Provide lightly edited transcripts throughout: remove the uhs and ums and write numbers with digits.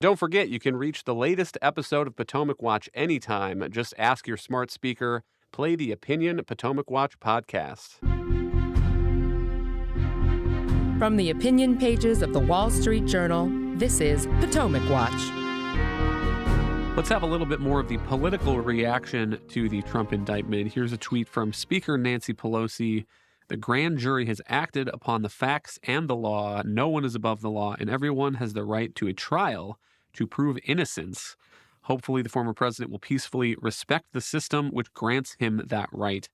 Don't forget, you can reach the latest episode of Potomac Watch anytime. Just ask your smart speaker, play the Opinion Potomac Watch podcast. From the opinion pages of the Wall Street Journal, this is Potomac Watch. Let's have a little bit more of the political reaction to the Trump indictment. Here's a tweet from Speaker Nancy Pelosi. The grand jury has acted upon the facts and the law. No one is above the law, and everyone has the right to a trial to prove innocence. Hopefully, the former president will peacefully respect the system which grants him that right.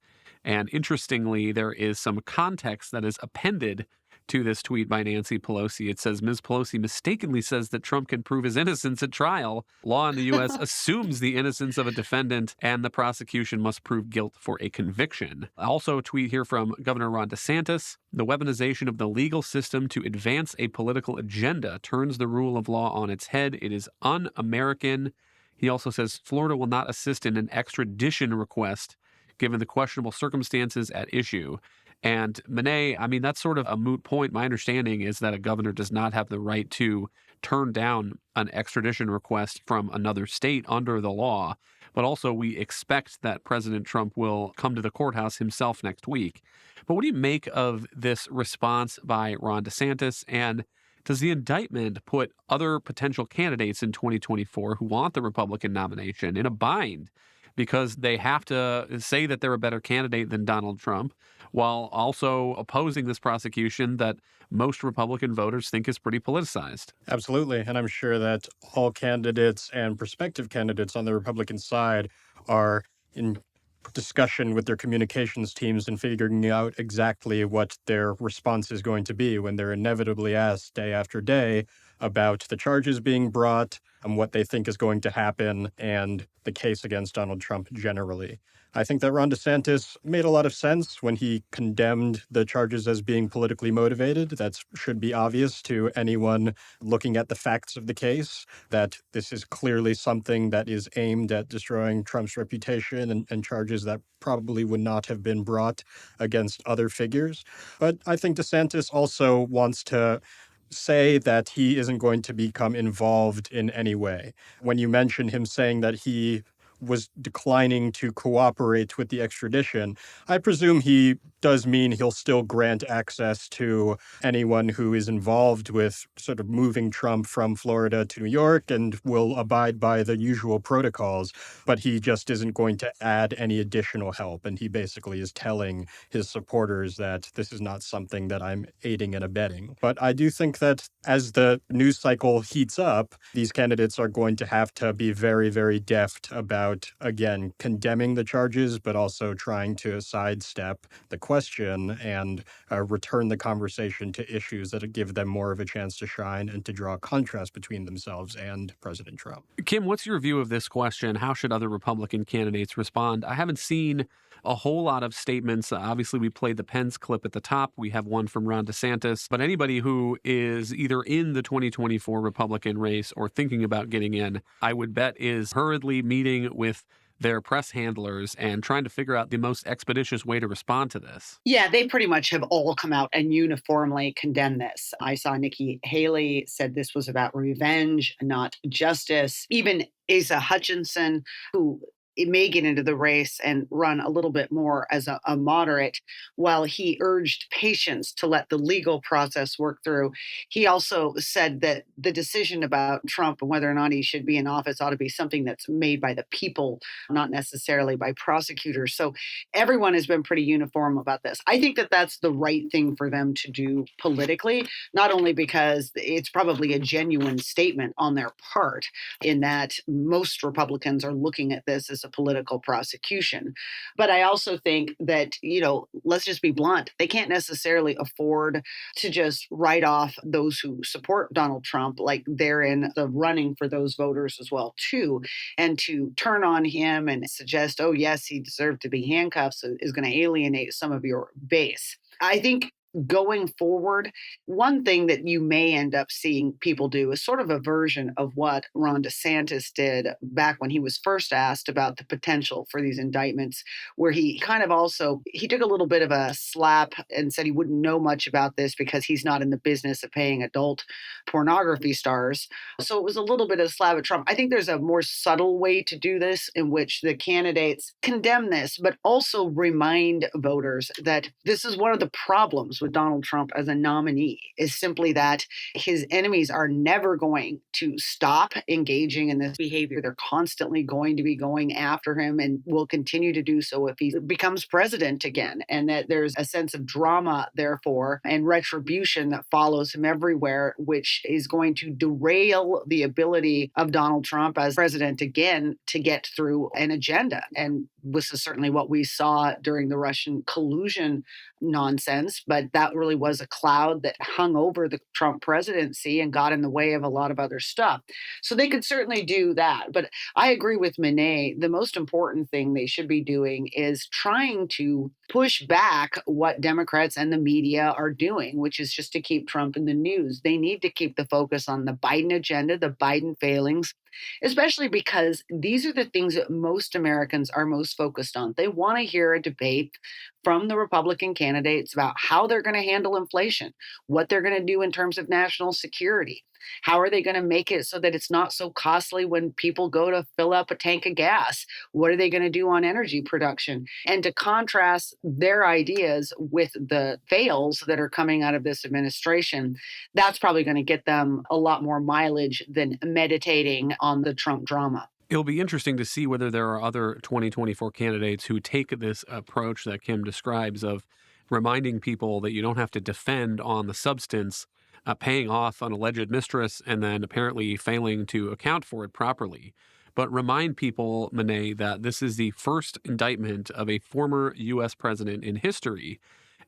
And interestingly, there is some context that is appended to this tweet by Nancy Pelosi. It says, Ms. Pelosi mistakenly says that Trump can prove his innocence at trial. Law in the U.S. assumes the innocence of a defendant, and the prosecution must prove guilt for a conviction. Also, a tweet here from Governor Ron DeSantis. The weaponization of the legal system to advance a political agenda turns the rule of law on its head. It is un-American. He also says Florida will not assist in an extradition request given the questionable circumstances at issue. And Monet, I mean, that's sort of a moot point. My understanding is that a governor does not have the right to turn down an extradition request from another state under the law. But also, we expect that President Trump will come to the courthouse himself next week. But what do you make of this response by Ron DeSantis? And does the indictment put other potential candidates in 2024 who want the Republican nomination in a bind because they have to say that they're a better candidate than Donald Trump, while also opposing this prosecution that most Republican voters think is pretty politicized? Absolutely. And I'm sure that all candidates and prospective candidates on the Republican side are in discussion with their communications teams and figuring out exactly what their response is going to be when they're inevitably asked day after day about the charges being brought and what they think is going to happen and the case against Donald Trump generally. I think that Ron DeSantis made a lot of sense when he condemned the charges as being politically motivated. That should be obvious to anyone looking at the facts of the case, that this is clearly something that is aimed at destroying Trump's reputation and charges that probably would not have been brought against other figures. But I think DeSantis also wants to say that he isn't going to become involved in any way. When you mention him saying that he was declining to cooperate with the extradition, I presume he does mean he'll still grant access to anyone who is involved with sort of moving Trump from Florida to New York and will abide by the usual protocols, but he just isn't going to add any additional help. And he basically is telling his supporters that this is not something that I'm aiding and abetting. But I do think that as the news cycle heats up, these candidates are going to have to be very, very deft about, again, condemning the charges, but also trying to sidestep the question and return the conversation to issues that give them more of a chance to shine and to draw a contrast between themselves and President Trump. Kim, what's your view of this question? How should other Republican candidates respond? I haven't seen a whole lot of statements. Obviously, we played the Pence clip at the top. We have one from Ron DeSantis. But anybody who is either in the 2024 Republican race or thinking about getting in, I would bet is hurriedly meeting with their press handlers and trying to figure out the most expeditious way to respond to this. Yeah, they pretty much have all come out and uniformly condemned this. I saw Nikki Haley said this was about revenge, not justice. Even Asa Hutchinson, who may get into the race and run a little bit more as a moderate, while he urged patience to let the legal process work through. He also said that the decision about Trump and whether or not he should be in office ought to be something that's made by the people, not necessarily by prosecutors. So everyone has been pretty uniform about this. I think that that's the right thing for them to do politically, not only because it's probably a genuine statement on their part in that most Republicans are looking at this as a political prosecution. But I also think that, let's just be blunt. They can't necessarily afford to just write off those who support Donald Trump, like they're in the running for those voters as well, too. And to turn on him and suggest, oh, yes, he deserved to be handcuffed is going to alienate some of your base. I think going forward, one thing that you may end up seeing people do is sort of a version of what Ron DeSantis did back when he was first asked about the potential for these indictments, where he kind of also he took a little bit of a slap and said he wouldn't know much about this because he's not in the business of paying adult pornography stars. So it was a little bit of a slap at Trump. I think there's a more subtle way to do this in which the candidates condemn this, but also remind voters that this is one of the problems with Donald Trump as a nominee, is simply that his enemies are never going to stop engaging in this behavior. They're constantly going to be going after him and will continue to do so if he becomes president again. And that there's a sense of drama, therefore, and retribution that follows him everywhere, which is going to derail the ability of Donald Trump as president again to get through an agenda. And this is certainly what we saw during the Russian collusion nonsense, but that really was a cloud that hung over the Trump presidency and got in the way of a lot of other stuff. So they could certainly do that. But I agree with Monet. The most important thing they should be doing is trying to push back what Democrats and the media are doing, which is just to keep Trump in the news. They need to keep the focus on the Biden agenda, the Biden failings, especially because these are the things that most Americans are most focused on. They want to hear a debate from the Republican candidates about how they're going to handle inflation, what they're going to do in terms of national security. How are they going to make it so that it's not so costly when people go to fill up a tank of gas? What are they going to do on energy production? And to contrast their ideas with the fails that are coming out of this administration, that's probably going to get them a lot more mileage than meditating on the Trump drama. It'll be interesting to see whether there are other 2024 candidates who take this approach that Kim describes of reminding people that you don't have to defend on the substance, paying off an alleged mistress and then apparently failing to account for it properly. But remind people, Monet, that this is the first indictment of a former U.S. president in history.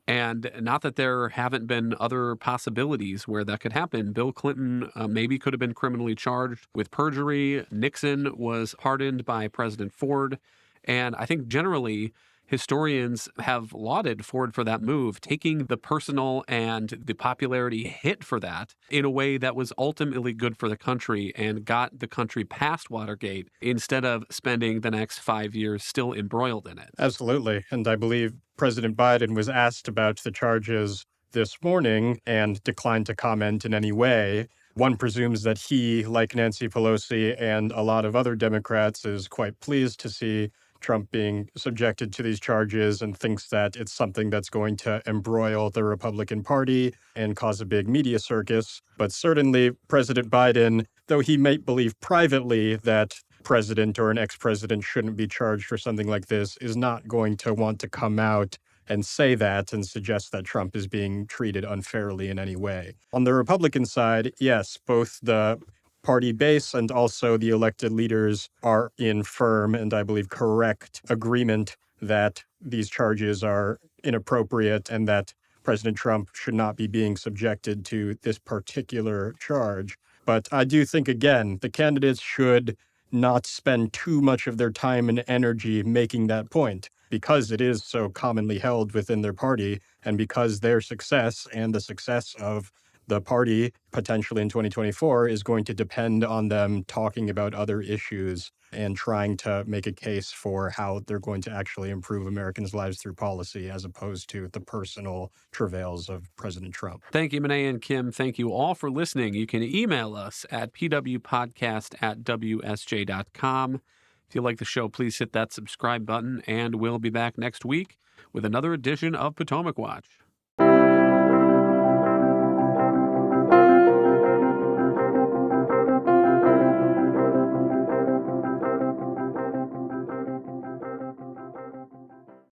And not that there haven't been other possibilities where that could happen. Bill Clinton maybe could have been criminally charged with perjury. Nixon was pardoned by President Ford. And I think generally historians have lauded Ford for that move, taking the personal and the popularity hit for that in a way that was ultimately good for the country and got the country past Watergate instead of spending the next 5 years still embroiled in it. Absolutely. And I believe President Biden was asked about the charges this morning and declined to comment in any way. One presumes that he, like Nancy Pelosi and a lot of other Democrats, is quite pleased to see Trump being subjected to these charges and thinks that it's something that's going to embroil the Republican Party and cause a big media circus. But certainly President Biden, though he might believe privately that president or an ex-president shouldn't be charged for something like this, is not going to want to come out and say that and suggest that Trump is being treated unfairly in any way. On the Republican side, yes, both the party base and also the elected leaders are in firm and I believe correct agreement that these charges are inappropriate and that President Trump should not be being subjected to this particular charge. But I do think, again, the candidates should not spend too much of their time and energy making that point because it is so commonly held within their party and because their success and the success of the party potentially in 2024 is going to depend on them talking about other issues and trying to make a case for how they're going to actually improve Americans' lives through policy as opposed to the personal travails of President Trump. Thank you, Monet and Kim. Thank you all for listening. You can email us at pwpodcast@wsj.com. If you like the show, please hit that subscribe button, and we'll be back next week with another edition of Potomac Watch.